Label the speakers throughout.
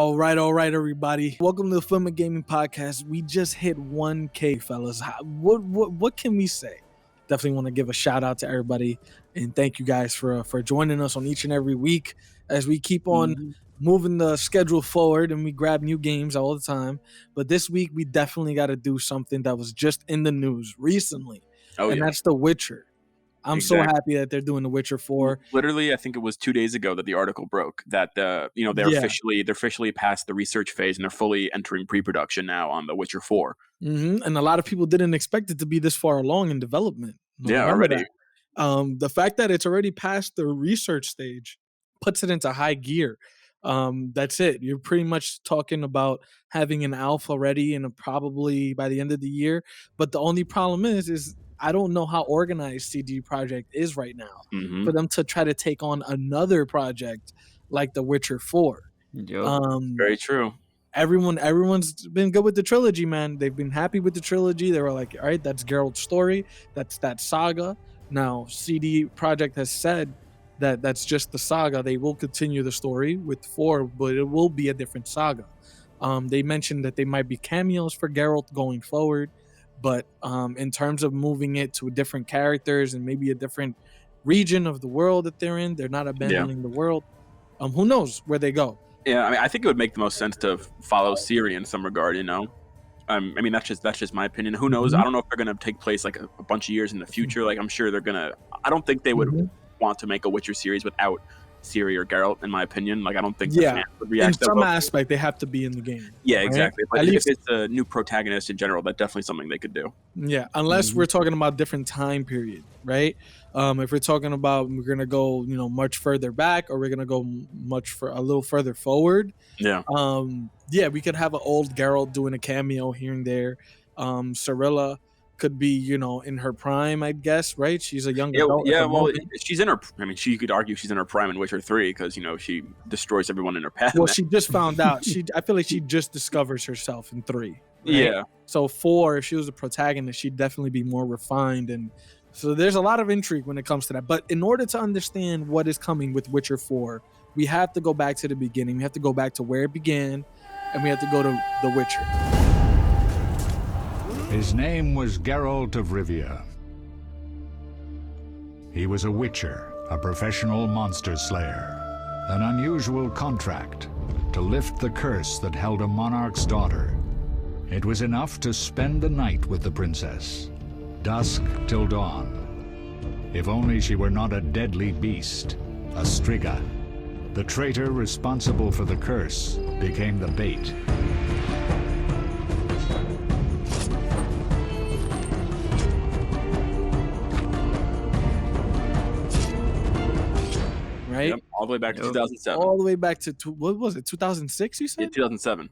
Speaker 1: All right, everybody. Welcome to the Filmic Gaming Podcast. We just hit 1K, fellas. What can we say? Definitely want to give a shout out to everybody and thank you guys for joining us on each and every week as we keep on moving the schedule forward and we grab new games all the time. But this week we definitely got to do something that was just in the news recently, that's The Witcher. I'm so happy that they're doing The Witcher 4.
Speaker 2: Literally, I think it was 2 days ago that the article broke that they're officially past the research phase and they're fully entering pre-production now on The Witcher 4.
Speaker 1: Mm-hmm. And a lot of people didn't expect it to be this far along in development.
Speaker 2: Already.
Speaker 1: The fact that it's already past the research stage puts it into high gear. That's it. You're pretty much talking about having an alpha ready and probably by the end of the year. But the only problem is I don't know how organized CD Projekt is right now for them to try to take on another project like The Witcher 4.
Speaker 2: Yep. Very true.
Speaker 1: Everyone's been good with the trilogy, man. They've been happy with the trilogy. They were like, all right, that's Geralt's story. That's that saga. Now, CD Projekt has said that that's just the saga. They will continue the story with 4, but it will be a different saga. They mentioned that they might be cameos for Geralt going forward. But in terms of moving it to different characters and maybe a different region of the world that they're in, they're not abandoning the world. Who knows where they go?
Speaker 2: Yeah, I mean, I think it would make the most sense to follow Ciri in some regard, you know? I mean, that's just my opinion. Who knows? I don't know if they're going to take place like a bunch of years in the future. Like, I'm sure they're going to... I don't think they would want to make a Witcher series without Ciri or Geralt, in my opinion. Like, I don't think the fans would react.
Speaker 1: In some aspect, they have to be in the game.
Speaker 2: Yeah, exactly. But if it's a new protagonist in general, that's definitely something they could do.
Speaker 1: Yeah, unless we're talking about different time period, right? If we're talking about we're gonna go, much further back, or we're gonna go a little further forward.
Speaker 2: Yeah.
Speaker 1: We could have an old Geralt doing a cameo here and there. Cirilla could be, in her prime, I guess, right? She's a young adult.
Speaker 2: Yeah, well, she's in her... I mean, you could argue she's in her prime in Witcher 3 because, she destroys everyone in her path.
Speaker 1: Well, she just found out. I feel like she just discovers herself in 3. Right?
Speaker 2: Yeah.
Speaker 1: So 4, if she was a protagonist, she'd definitely be more refined. And so there's a lot of intrigue when it comes to that. But in order to understand what is coming with Witcher 4, we have to go back to the beginning. We have to go back to where it began, and we have to go to The Witcher.
Speaker 3: His name was Geralt of Rivia. He was a witcher, a professional monster slayer. An unusual contract to lift the curse that held a monarch's daughter. It was enough to spend the night with the princess, dusk till dawn. If only she were not a deadly beast, a striga. The traitor responsible for the curse became the bait.
Speaker 1: Right?
Speaker 2: Yep, all the way back to 2007.
Speaker 1: All the way back to, what was it, 2006 you said?
Speaker 2: Yeah, 2007.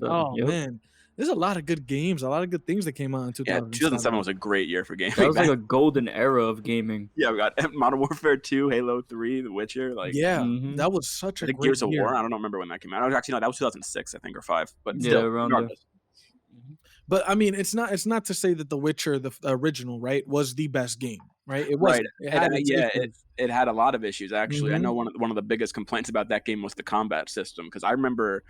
Speaker 1: Oh, man. There's a lot of good games, a lot of good things that came out in 2007.
Speaker 2: Yeah, 2007 was a great year for gaming.
Speaker 4: That was like a golden era of gaming.
Speaker 2: Yeah, we got Modern Warfare 2, Halo 3, The Witcher.
Speaker 1: That was such a great
Speaker 2: Gears of
Speaker 1: year.
Speaker 2: War. I don't remember when that came out. Actually, no, that was 2006, I think, or 5. But
Speaker 4: Yeah,
Speaker 2: still,
Speaker 4: around
Speaker 2: regardless.
Speaker 1: But I mean, it's not to say that The Witcher, the original, right, was the best game, right? It was.
Speaker 2: Right. It had a lot of issues actually. I know one of the biggest complaints about that game was the combat system, because I remember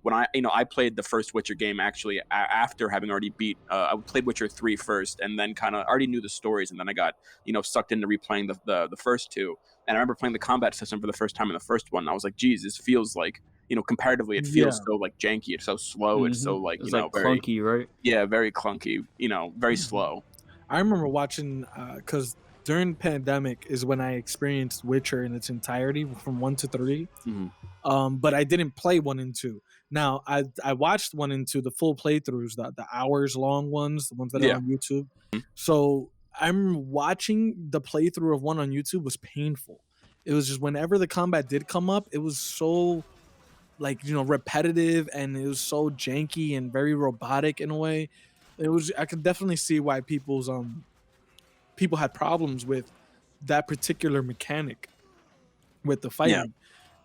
Speaker 2: when I played the first Witcher game actually after having already beat. I played Witcher 3 first, and then kind of already knew the stories, and then I got sucked into replaying the first 2. And I remember playing the combat system for the first time in the first one. And I was like, geez, this feels like, comparatively, it feels so like janky. It's so slow. It's so like,
Speaker 4: it's
Speaker 2: very
Speaker 4: clunky, right?
Speaker 2: Yeah, very clunky. Very slow.
Speaker 1: I remember watching because during pandemic is when I experienced Witcher in its entirety from 1 to 3. But I didn't play 1 and 2. Now I watched 1 and 2, the full playthroughs, the hours long ones, the ones that are on YouTube. So I'm watching the playthrough of 1 on YouTube was painful. It was just whenever the combat did come up, it was so repetitive, and it was so janky and very robotic in a way. I could definitely see why people had problems with that particular mechanic with the fighting.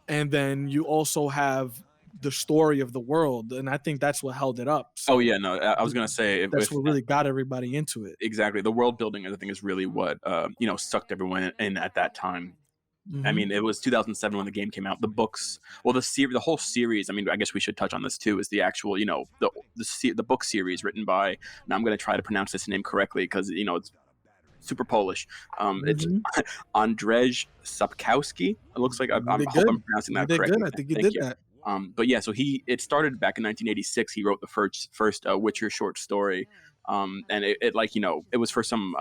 Speaker 1: And then you also have the story of the world, and I think that's what held it up. So
Speaker 2: I was gonna say
Speaker 1: that's what really got everybody into it.
Speaker 2: Exactly, the world building, I think, is really what sucked everyone in at that time. I mean, it was 2007 when the game came out. The books, well, the whole series. I mean, I guess we should touch on this too. Is the actual, the book series written by. Now I'm going to try to pronounce this name correctly because it's super Polish. It's
Speaker 1: Mhm.
Speaker 2: Andrzej Sapkowski. It looks like I hope I'm pronouncing that correctly.
Speaker 1: Good. I think you
Speaker 2: Thank
Speaker 1: did
Speaker 2: you.
Speaker 1: that.
Speaker 2: But yeah, so it started back in 1986. He wrote the first Witcher short story. And it was for some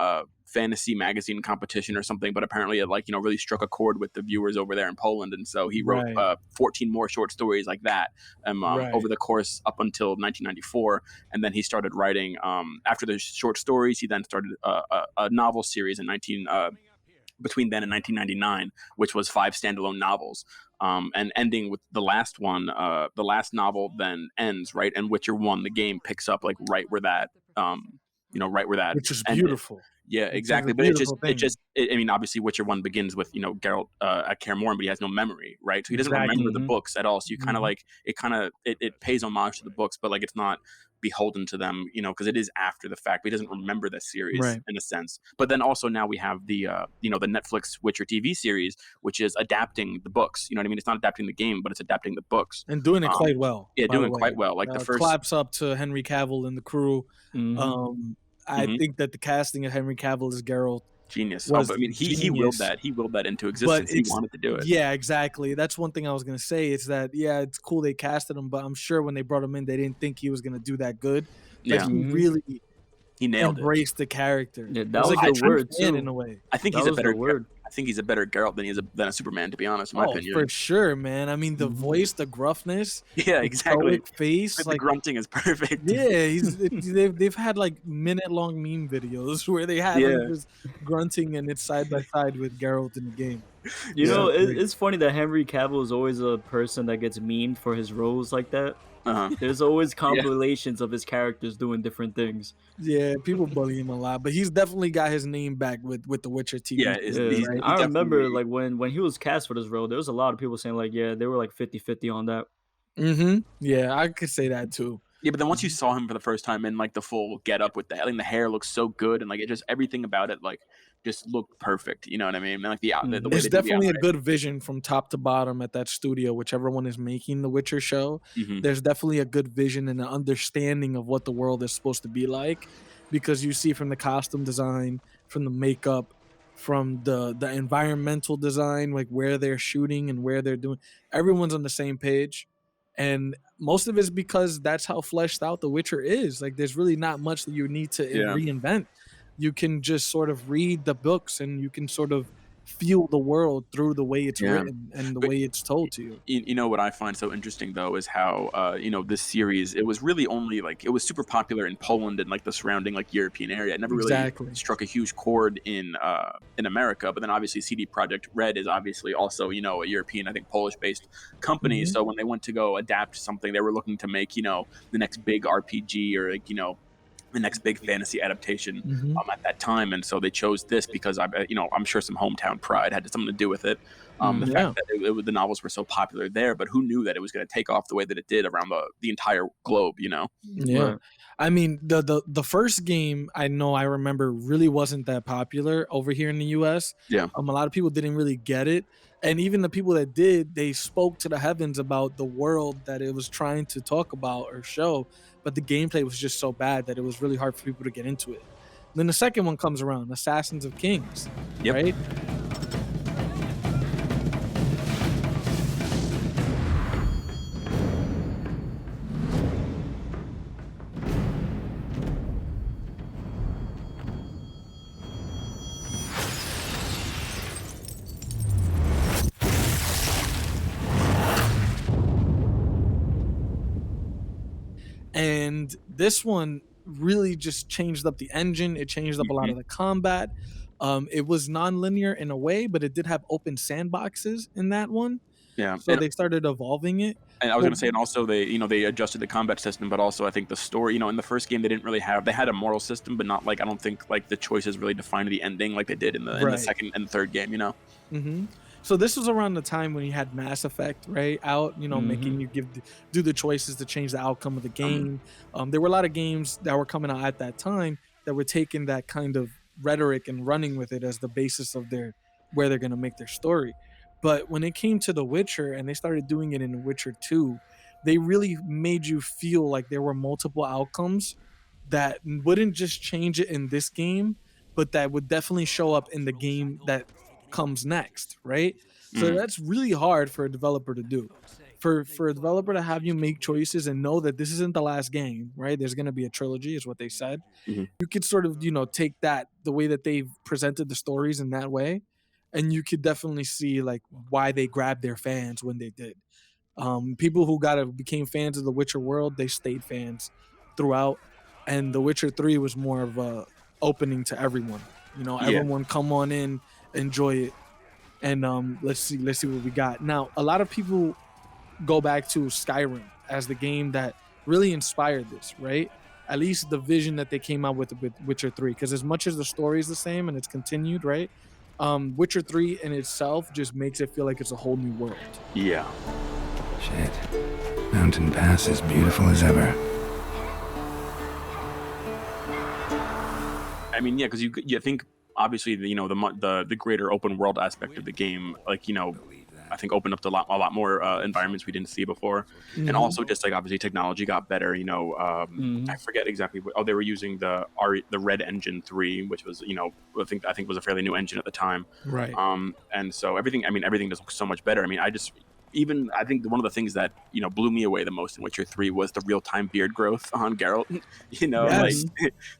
Speaker 2: fantasy magazine competition or something, but apparently it really struck a chord with the viewers over there in Poland, and so he wrote
Speaker 1: Right.
Speaker 2: 14 more short stories like that
Speaker 1: Right.
Speaker 2: over the course up until 1994, and then he started writing after the short stories. He then started a novel series in between then and 1999, which was 5 standalone novels. And ending with the last one, the last novel then ends, right? And Witcher 1, the game, picks up like right where that
Speaker 1: Which is
Speaker 2: ended.
Speaker 1: beautiful.
Speaker 2: Yeah,
Speaker 1: Which is
Speaker 2: exactly.
Speaker 1: a
Speaker 2: But
Speaker 1: beautiful thing.
Speaker 2: I mean, obviously, Witcher 1 begins with, Geralt at Kaer Morhen, but he has no memory, right? So he doesn't
Speaker 1: Exactly.
Speaker 2: remember the books at all. So you kind of
Speaker 1: Mhm.
Speaker 2: it pays homage to the books, but like it's not beholden to them, because it is after the fact. But he doesn't remember the series
Speaker 1: Right.
Speaker 2: in a sense. But then also now we have the the Netflix Witcher TV series, which is adapting the books. You know what I mean? It's not adapting the game, but it's adapting the books.
Speaker 1: And doing it quite well,
Speaker 2: Yeah,
Speaker 1: by the
Speaker 2: doing
Speaker 1: way.
Speaker 2: quite well. Like the first.
Speaker 1: Claps up to Henry Cavill and the crew.
Speaker 4: Mhm.
Speaker 1: I
Speaker 2: Mhm.
Speaker 1: think that the casting of Henry Cavill as Geralt
Speaker 2: Genius. Oh,
Speaker 1: was
Speaker 2: but I mean, he willed
Speaker 1: genius.
Speaker 2: that. He willed that into
Speaker 1: But
Speaker 2: existence. He
Speaker 1: it's
Speaker 2: wanted to do it.
Speaker 1: yeah, exactly. That's one thing I was gonna say is that yeah, it's cool they casted him, but I'm sure when they brought him in, they didn't think he was gonna do that good. But
Speaker 2: Yeah,
Speaker 1: he
Speaker 4: Mhm.
Speaker 1: really
Speaker 2: he nailed it.
Speaker 1: embraced the character.
Speaker 4: Yeah,
Speaker 1: It
Speaker 4: that
Speaker 1: was
Speaker 4: was
Speaker 1: like
Speaker 4: the
Speaker 1: a true
Speaker 4: word
Speaker 1: fan in
Speaker 4: too.
Speaker 1: a way.
Speaker 2: I think
Speaker 4: That
Speaker 2: he's a
Speaker 4: was the
Speaker 2: better.
Speaker 4: word.
Speaker 2: I think he's a better Geralt than a Superman. To be honest, in my
Speaker 1: Oh, for
Speaker 2: opinion.
Speaker 1: sure, man. I mean, the
Speaker 4: Mhm.
Speaker 1: voice, the gruffness,
Speaker 2: Yeah,
Speaker 1: the
Speaker 2: exactly.
Speaker 1: stoic face,
Speaker 2: The
Speaker 1: like
Speaker 2: grunting is perfect.
Speaker 1: yeah, they've had like minute-long meme videos where they have him
Speaker 2: Yeah,
Speaker 1: just grunting and it's side by side with Geralt in the game.
Speaker 4: You
Speaker 1: So
Speaker 2: yeah.
Speaker 4: know,
Speaker 1: great.
Speaker 4: it's funny that Henry Cavill is always a person that gets memed for his roles like that.
Speaker 2: Uh huh.
Speaker 4: There's always
Speaker 2: Yeah,
Speaker 4: compilations of his characters doing different things.
Speaker 1: Yeah, people bully him a lot, but he's definitely got his name back with the Witcher TV
Speaker 2: yeah.
Speaker 1: series,
Speaker 4: Yeah,
Speaker 1: right?
Speaker 2: He
Speaker 4: I remember
Speaker 2: definitely.
Speaker 4: like when he was cast for this role, there was a lot of people saying like, yeah, they were like 50-50 on that.
Speaker 1: Yeah, I could say that too.
Speaker 2: Yeah, but then once you
Speaker 1: Mhm.
Speaker 2: saw him for the first time in like the full get up with the hair looks so good, and like it just everything about it like just looked perfect. You know what I mean? And like the way
Speaker 4: Mhm.
Speaker 2: they
Speaker 1: It's
Speaker 2: did the
Speaker 1: definitely a
Speaker 2: animation.
Speaker 1: good vision from top to bottom at that studio, whichever one is making the Witcher show.
Speaker 2: Hmm.
Speaker 1: There's definitely a good vision and an understanding of what the world is supposed to be like, because you see from the costume design, from the makeup, from the environmental design, like where they're shooting and where they're doing, everyone's on the same page. And most of it's because that's how fleshed out The Witcher is. Like, there's really not much that you need to
Speaker 2: Yeah.
Speaker 1: reinvent. You can just sort of read the books and you can sort of feel the world through the way it's
Speaker 2: Yeah.
Speaker 1: written and the
Speaker 2: But
Speaker 1: way it's told to you.
Speaker 2: you know what I find so interesting though is how this series, it was really only like it was super popular in Poland and like the surrounding like European area. It never really
Speaker 1: Exactly.
Speaker 2: struck a huge chord in America. But then obviously CD Projekt Red is obviously also a European, I think Polish based company.
Speaker 1: Mhm.
Speaker 2: So when they went to go adapt something, they were looking to make the next big RPG or like the next big fantasy adaptation
Speaker 1: Mhm.
Speaker 2: at that time, and so they chose this because I'm sure some hometown pride had something to do with it. The
Speaker 4: Mhm.
Speaker 2: fact
Speaker 1: Yeah.
Speaker 2: that the novels were so popular there, but who knew that it was going to take off the way that it did around the entire globe?
Speaker 1: Yeah.
Speaker 4: Right.
Speaker 1: I mean, the first game I know I remember really wasn't that popular over here in the US.
Speaker 2: Yeah,
Speaker 1: A lot of people didn't really get it. And even the people that did, they spoke to the heavens about the world that it was trying to talk about or show, but the gameplay was just so bad that it was really hard for people to get into it. Then the second one comes around, Assassins of Kings,
Speaker 2: yep.
Speaker 1: right? And this one really just changed up the engine. It changed up a lot
Speaker 2: Mhm.
Speaker 1: of the combat. It was non-linear in a way, but it did have open sandboxes in that one.
Speaker 2: Yeah,
Speaker 1: So they started evolving it.
Speaker 2: and I was
Speaker 1: But
Speaker 2: gonna say, and also they adjusted the combat system, but also I think the story. In the first game they didn't really have. They had a moral system, but not like I don't think like the choices really defined the ending like they did in the
Speaker 1: right.
Speaker 2: second and third game.
Speaker 1: hmm So this was around the time when you had Mass Effect, right? Out, making
Speaker 4: Mhm.
Speaker 1: you do the choices to change the outcome of the
Speaker 2: Um,
Speaker 1: game. There were a lot of games that were coming out at that time that were taking that kind of rhetoric and running with it as the basis of where they're going to make their story. But when it came to The Witcher and they started doing it in The Witcher 2, they really made you feel like there were multiple outcomes that wouldn't just change it in this game, but that would definitely show up in the game that comes next, right? So
Speaker 2: Mm.
Speaker 1: that's really hard for a developer to do. For a developer to have you make choices and know that this isn't the last game, right? There's going to be a trilogy, is what they said.
Speaker 2: Mhm.
Speaker 1: You could sort of, take that the way that they've presented the stories in that way, and you could definitely see like why they grabbed their fans when they did. People who became fans of the Witcher world, they stayed fans throughout, and The Witcher 3 was more of a opening to everyone.
Speaker 2: Yeah.
Speaker 1: Everyone come on in, enjoy it, and let's see what we got. Now, a lot of people go back to Skyrim as the game that really inspired this, right? At least the vision that they came out with Witcher 3, because as much as the story is the same and it's continued, right? Witcher 3 in itself just makes it feel like it's a whole new world.
Speaker 2: Yeah.
Speaker 5: Shit. Mountain Pass as beautiful as ever.
Speaker 2: I mean, yeah, because you think obviously the greater open world aspect of the game, like I think opened up to a lot more environments we didn't see before, and also just like obviously technology got better. I forget exactly what. They were using the Red Engine 3, which was I think was a fairly new engine at the time.
Speaker 1: Right.
Speaker 2: And so everything does look so much better. I mean, I think one of the things that blew me away the most in Witcher 3 was the real-time beard growth on Geralt.
Speaker 1: Yes.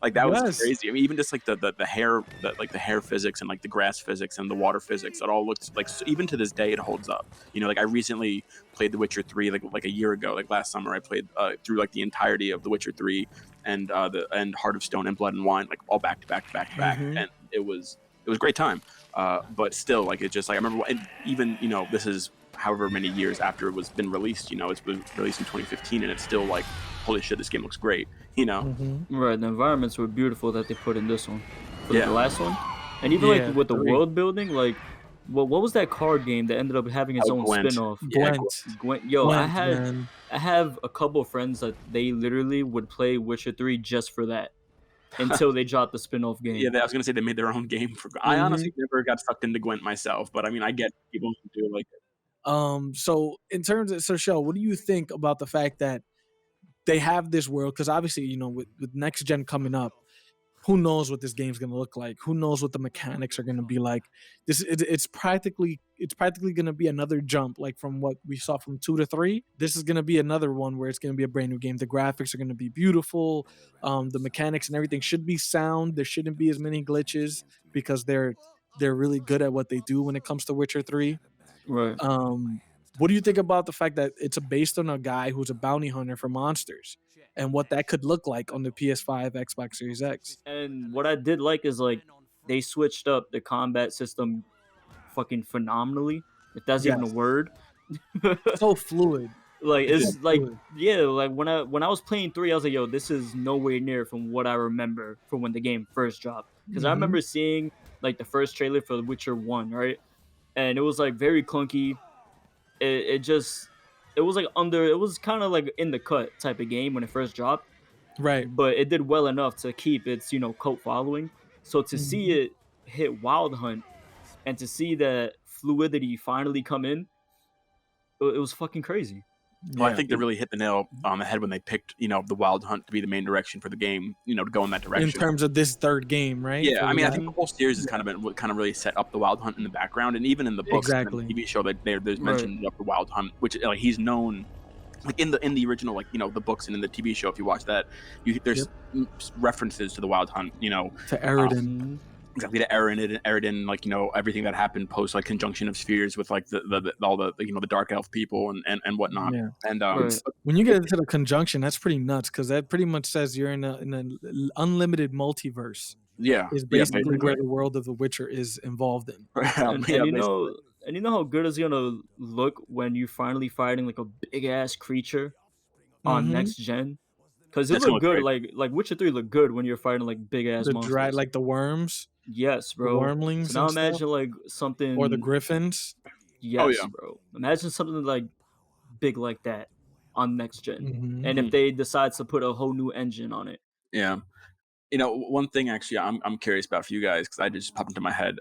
Speaker 2: like that
Speaker 1: Yes.
Speaker 2: was crazy. I mean, even just like the hair, the hair physics and like the grass physics and the water physics, it all looks like, even to this day it holds up. Like I recently played The Witcher 3 like a year ago, like last summer I played through like the entirety of The Witcher 3 and Heart of Stone and Blood and Wine, like all back to back, and it was a great time. But still, like it's just like I remember, and even this is however many years after it was been released, it's been released in 2015 and it's still like, holy shit, this game looks great.
Speaker 4: Right, the environments were beautiful that they put in this one for
Speaker 2: Yeah.
Speaker 4: the last one, and even
Speaker 1: Yeah,
Speaker 4: like with the
Speaker 1: three.
Speaker 4: world building, like what was that card game that ended up having its own
Speaker 2: Gwent.
Speaker 4: spin-off?
Speaker 2: Yeah,
Speaker 1: Gwent.
Speaker 4: Yo,
Speaker 1: Gwent, man.
Speaker 4: I have a couple of friends that they literally would play Witcher 3 just for that until they dropped the spin-off game.
Speaker 2: Yeah, I was gonna say they made their own game for. I honestly never got sucked into Gwent myself, but I mean, I get people who do like it.
Speaker 1: So in terms of Shell, what do you think about the fact that they have this world? Because obviously, with next gen coming up, who knows what this game's gonna look like? Who knows what the mechanics are gonna be like? It's practically gonna be another jump, like from what we saw from 2 to 3. This is gonna be another one where it's gonna be a brand new game. The graphics are gonna be beautiful. The mechanics and everything should be sound. There shouldn't be as many glitches because they're really good at what they do when it comes to Witcher 3.
Speaker 4: Right.
Speaker 1: What do you think about the fact that it's based on a guy who's a bounty hunter for monsters and what that could look like on the PS5, Xbox Series X?
Speaker 4: And what I did like is like they switched up the combat system fucking phenomenally, if that's even a
Speaker 1: Yes.
Speaker 4: word.
Speaker 1: So fluid.
Speaker 4: Like it's
Speaker 1: So
Speaker 4: like
Speaker 1: fluid.
Speaker 4: yeah, like when I was playing 3, I was like, yo, this is nowhere near from what I remember from when the game first dropped. Because I remember seeing like the first trailer for The Witcher 1, right? And it was like very clunky. It was kind of like in the cut type of game when it first dropped,
Speaker 1: Right.
Speaker 4: but it did well enough to keep its cult following. So to see it hit Wild Hunt and to see that fluidity finally come in, it was fucking crazy.
Speaker 2: Well, I
Speaker 1: Yeah.
Speaker 2: think they really hit the nail on the head when they picked, the Wild Hunt to be the main direction for the game, to go in that direction.
Speaker 1: In terms of this third game, right?
Speaker 2: Yeah,
Speaker 1: For
Speaker 2: I mean, I
Speaker 1: the
Speaker 2: think the whole series has kind of really set up the Wild Hunt in the background, and even in the books and
Speaker 1: Exactly.
Speaker 2: the TV show, that there's mention of the Wild Hunt, which like he's known, like in the original, like the books and in the TV show. If you watch that, there's references to the Wild Hunt,
Speaker 1: to Eridan.
Speaker 2: exactly to Eridan, like everything that happened post like conjunction of spheres with like all the dark elf people and whatnot.
Speaker 1: Yeah.
Speaker 2: And
Speaker 4: Right.
Speaker 1: When you get into the conjunction, that's pretty nuts because that pretty much says you're in an unlimited multiverse.
Speaker 2: yeah,
Speaker 1: Is
Speaker 2: yeah,
Speaker 1: basically where the world of The Witcher is involved in.
Speaker 4: And,
Speaker 2: yeah,
Speaker 4: and you
Speaker 2: basically.
Speaker 4: know how good it's gonna look when you finally fighting like a big ass creature on next gen, because it
Speaker 2: It's gonna
Speaker 4: looked
Speaker 2: look
Speaker 4: good.
Speaker 2: great.
Speaker 4: Like Witcher 3 looked good when you're fighting like big ass
Speaker 1: The
Speaker 4: monsters.
Speaker 1: like the worms,
Speaker 4: Yes,
Speaker 1: the
Speaker 4: bro.
Speaker 1: wormlings,
Speaker 4: So now
Speaker 1: and stuff,
Speaker 4: imagine like something
Speaker 1: or the griffins.
Speaker 4: Yes,
Speaker 2: Oh, yeah.
Speaker 4: bro. Imagine something like big like that on next gen.
Speaker 1: Mhm.
Speaker 4: And if they decide to put a whole new engine on it.
Speaker 2: Yeah. One thing actually I'm curious about for you guys, because I just popped into my head.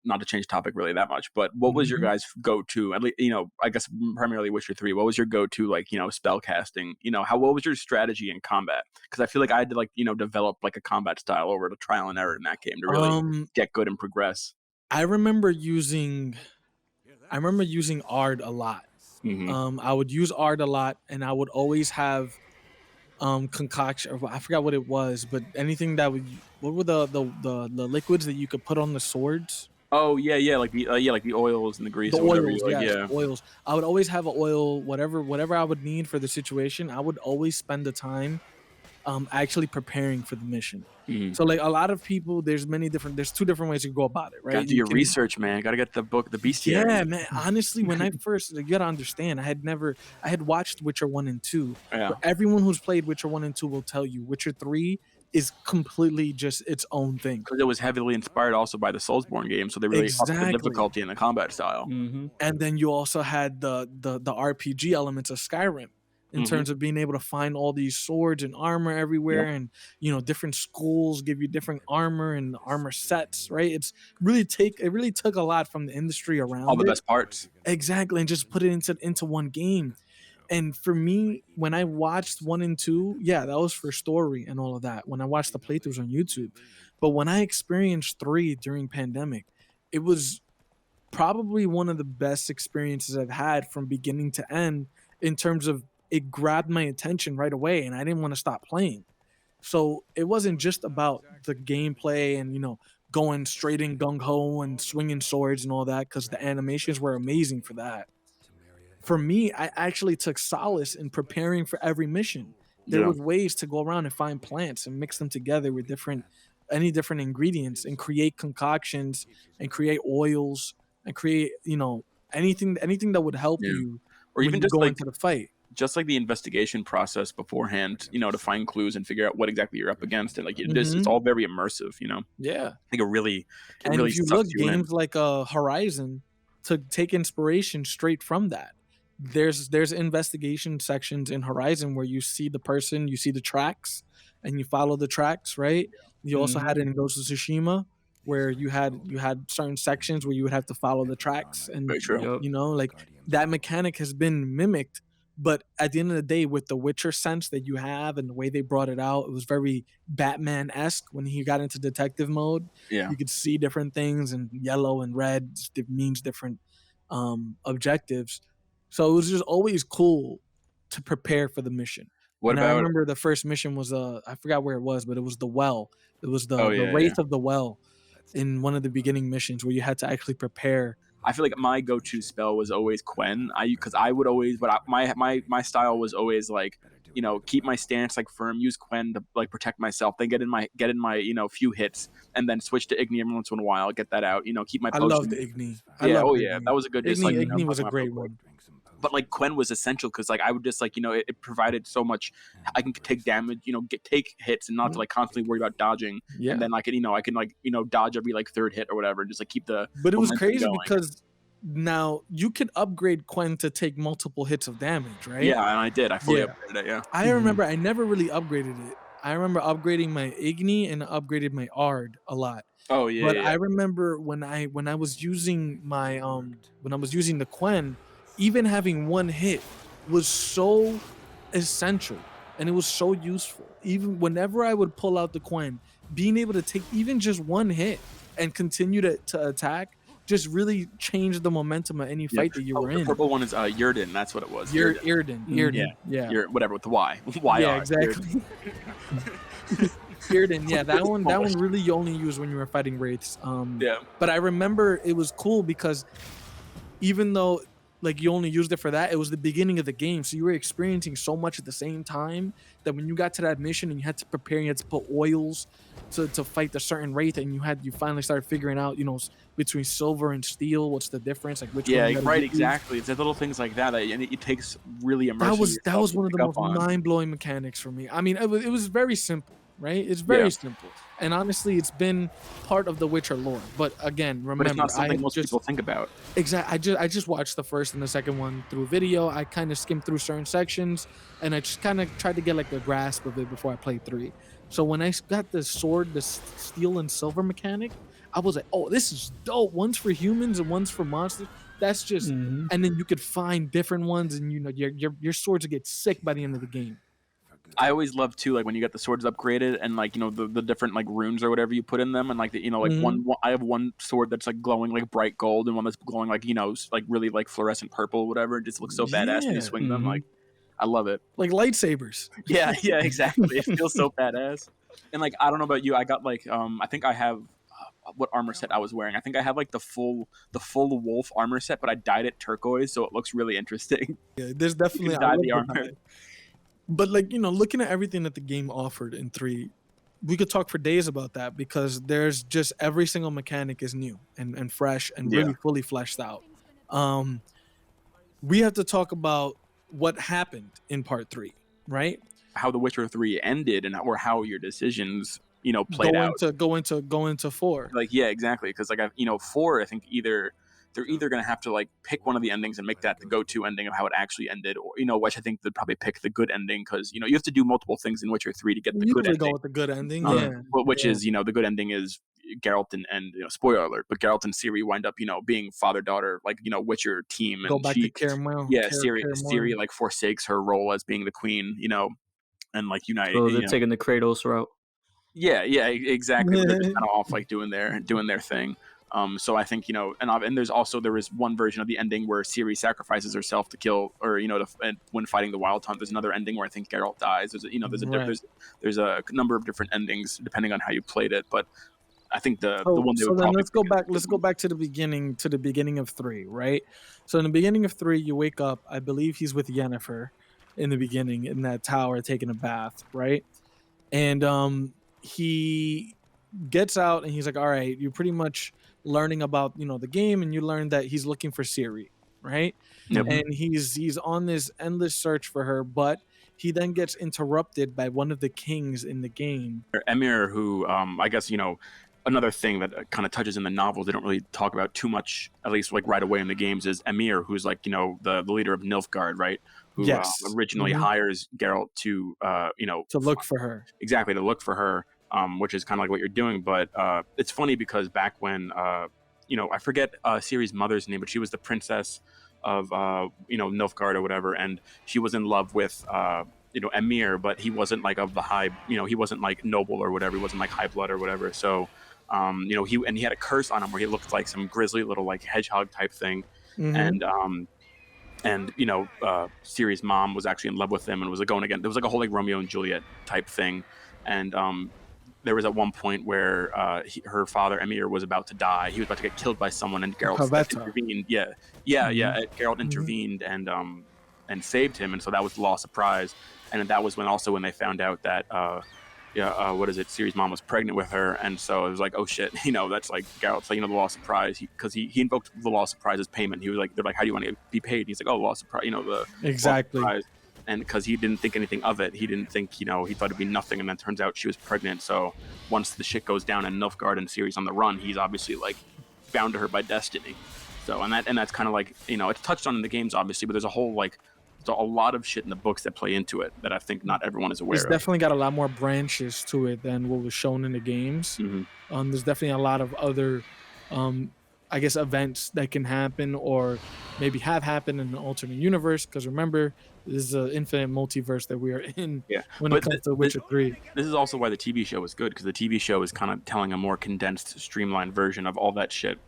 Speaker 2: not to change topic really that much, but what was your guys' go-to? At least, I guess primarily Witcher 3. What was your go-to, like, spell casting? What was your strategy in combat? Because I feel like I had to, like, develop like a combat style over the trial and error in that game to really get good and progress.
Speaker 1: I remember using Ard a lot. I would use Ard a lot, and I would always have concoction, or I forgot what it was, but anything that would, what were the liquids that you could put on the swords?
Speaker 2: Oh yeah, like the oils and the grease,
Speaker 1: The
Speaker 2: or whatever.
Speaker 1: oils, yes, oils. I would always have an oil, whatever I would need for the situation. I would always spend the time actually preparing for the mission. So like a lot of people, there's two different ways you go about it, right?
Speaker 2: Gotta do your research, man. Gotta get the book, the bestiary.
Speaker 1: Yeah, man. Honestly, when I first, you gotta understand, I had watched Witcher 1 and 2.
Speaker 2: Yeah.
Speaker 1: But everyone who's played Witcher 1 and 2 will tell you Witcher 3 is completely just its own thing.
Speaker 2: Because it was heavily inspired also by the Soulsborne game, so they really upped the difficulty in the combat style.
Speaker 1: And then you also had the RPG elements of Skyrim, in terms of being able to find all these swords and armor everywhere, and different schools give you different armor and armor sets, right? It really took a lot from the industry around
Speaker 2: all the best parts,
Speaker 1: exactly, and just put it into one game. And for me, when I watched 1 and 2, that was for story and all of that, when I watched the playthroughs on YouTube. But when I experienced 3 during pandemic, it was probably one of the best experiences I've had from beginning to end, in terms of it grabbed my attention right away and I didn't want to stop playing. So it wasn't just about the gameplay and, going straight in gung-ho and swinging swords and all that, because the animations were amazing for that. For me, I actually took solace in preparing for every mission. There was ways to go around and find plants and mix them together with any different ingredients and create concoctions and create oils and create, anything that would help you, or even just go into the fight.
Speaker 2: Just like the investigation process beforehand, to find clues and figure out what exactly you're up against, and like it's all very immersive,
Speaker 1: Yeah,
Speaker 2: I think it really
Speaker 1: if you look, games like Horizon to take inspiration straight from that. There's investigation sections in Horizon where you see the person, you see the tracks, and you follow the tracks, right? You also had it in Ghost of Tsushima, where you had certain sections where you would have to follow the tracks, and like that mechanic has been mimicked. But at the end of the day, with the Witcher sense that you have and the way they brought it out, it was very Batman-esque when he got into detective mode.
Speaker 2: Yeah.
Speaker 1: You could see different things, and yellow and red means different objectives. So it was just always cool to prepare for the mission. I remember the first mission was, I forgot where it was, but it was the well. It was the Wraith of the Well in one of the beginning missions where you had to actually prepare.
Speaker 2: I feel like my go-to spell was always Quen. My style was always like, keep my stance like firm, use Quen to like protect myself, then get in my few hits, and then switch to Igni every once in a while, get that out, keep my potion.
Speaker 1: I love the Igni.
Speaker 2: That was a good.
Speaker 1: Igni was a great one.
Speaker 2: But like Quen was essential because like I would just like it provided so much. I can take damage, take hits and not to like constantly worry about dodging. Yeah. And then I can dodge every like third hit or whatever, and just like keep the.
Speaker 1: But it was crazy going. Because now you could upgrade Quen to take multiple hits of damage, right?
Speaker 2: Yeah, and I did. I fully upgraded it. Yeah.
Speaker 1: I remember I never really upgraded it. I remember upgrading my Igni and upgraded my Ard a lot.
Speaker 2: Oh yeah.
Speaker 1: But I remember when I was using my the Quen, even having one hit was so essential and it was so useful. Even whenever I would pull out the Quen, being able to take even just one hit and continue to attack just really changed the momentum of any fight that you were in.
Speaker 2: The purple one is Yrden. That's what it was.
Speaker 1: Yrden. Yeah.
Speaker 2: Whatever with the Y. Y.
Speaker 1: Yeah, exactly. Yrden. Yeah, that one really you only use when you were fighting wraiths. But I remember it was cool because even though like you only used it for that, it was the beginning of the game, so you were experiencing so much at the same time that when you got to that mission and you had to prepare, you had to put oils to fight the certain wraith, and you finally started figuring out, between silver and steel, what's the difference, like which one
Speaker 2: right, exactly. It's the little things like that, and it takes really immersive.
Speaker 1: That was one of the most mind-blowing mechanics for me. I mean, it was very simple, right? It's very simple, and honestly, it's been part of the Witcher lore. But again, remember,
Speaker 2: but it's not something most people think about.
Speaker 1: Exactly. I just watched the first and the second one through video. I kind of skimmed through certain sections, and I just kind of tried to get like a grasp of it before I played 3. So when I got the sword, the steel and silver mechanic, I was like, oh, this is dope. One's for humans and one's for monsters. That's just,
Speaker 4: Mhm.
Speaker 1: and then you could find different ones, and your swords would get sick by the end of the game.
Speaker 2: I always love too, like when you get the swords upgraded and like the different like runes or whatever you put in them, and like like I have one sword that's like glowing like bright gold and one that's glowing like like really like fluorescent purple, whatever. It just looks so badass when you swing them. Like I love it.
Speaker 1: Like lightsabers.
Speaker 2: Yeah, exactly. It feels so badass. And like I don't know about you, I got like I think I have what armor set I was wearing. I think I have like the full wolf armor set, but I dyed it turquoise, so it looks really interesting.
Speaker 1: Yeah, there's definitely
Speaker 2: You can dye the armor.
Speaker 1: But like, looking at everything that the game offered in 3, we could talk for days about that, because there's just every single mechanic is new and fresh and really fully fleshed out. We have to talk about what happened in part 3, right?
Speaker 2: How The Witcher 3 ended or how your decisions, played out.
Speaker 1: Go into 4.
Speaker 2: Like, yeah, exactly. Because like 4, I think they're either going to have to like pick one of the endings and make that the go-to ending of how it actually ended, or which I think they'd probably pick the good ending, because you have to do multiple things in Witcher 3 to get the good ending.
Speaker 1: Go with the good ending,
Speaker 2: which is the good ending is Geralt and spoiler alert, but Geralt and Ciri wind up being father-daughter, like Witcher team, and
Speaker 1: go back to Caramel.
Speaker 2: Ciri like forsakes her role as being the queen, and like unite.
Speaker 4: So they're taking the Kratos route.
Speaker 2: Yeah, exactly. They're just kind of off like doing their thing. So I think and there was one version of the ending where Ciri sacrifices herself to kill, or when fighting the Wild Hunt. There's another ending where I think Geralt dies. There's a number of different endings depending on how you played it, but I think the one they would
Speaker 1: let's go back to the beginning of 3, right? So in the beginning of 3, you wake up, I believe he's with Yennefer in the beginning in that tower taking a bath, right? And he gets out and he's like, all right, you're pretty much learning about the game, and you learn that he's looking for Ciri, right?
Speaker 2: Yep.
Speaker 1: And he's on this endless search for her, but he then gets interrupted by one of the kings in the game,
Speaker 2: Emir, who I guess another thing that kind of touches in the novels they don't really talk about too much, at least like right away in the games, is Emir, who's like the leader of Nilfgaard, right? Who originally hires Geralt to
Speaker 1: to look for her.
Speaker 2: Exactly, to look for her. Which is kind of like what you're doing, but it's funny because back when I forget Ciri's mother's name, but she was the princess of Nilfgaard or whatever, and she was in love with Emir, but he wasn't like of the high, he wasn't like noble or whatever, he wasn't like high blood or whatever. So he had a curse on him where he looked like some grisly little like hedgehog type thing, and Ciri's mom was actually in love with him and was like going again. There was like a whole like Romeo and Juliet type thing, and there was at one point where her father Emir was about to die. He was about to get killed by someone, and Geralt intervened. Geralt intervened and saved him, and so that was the lost surprise. And that was when they found out that Ciri's mom was pregnant with her, and so it was like, oh shit, that's like Geralt's like the lost surprise, because he invoked the lost surprise as payment. He was like, they're like, how do you want to be paid? He's like, oh, lost surprise,
Speaker 1: exactly.
Speaker 2: Lost surprise. And because he didn't think anything of it, he didn't think, he thought it'd be nothing, and then turns out she was pregnant. So once the shit goes down in Nilfgaard and Ciri's on the run, he's obviously like bound to her by destiny. So and that's kind of like it's touched on in the games obviously, but there's a lot of shit in the books that play into it that I think not everyone is aware of.
Speaker 1: It's definitely got a lot more branches to it than what was shown in the games. There's definitely a lot of other I guess events that can happen or maybe have happened in an alternate universe, because remember, this is an infinite multiverse that we are in when it comes to Witcher 3.
Speaker 2: This is also why the TV show is good, because the TV show is kind of telling a more condensed, streamlined version of all that shit.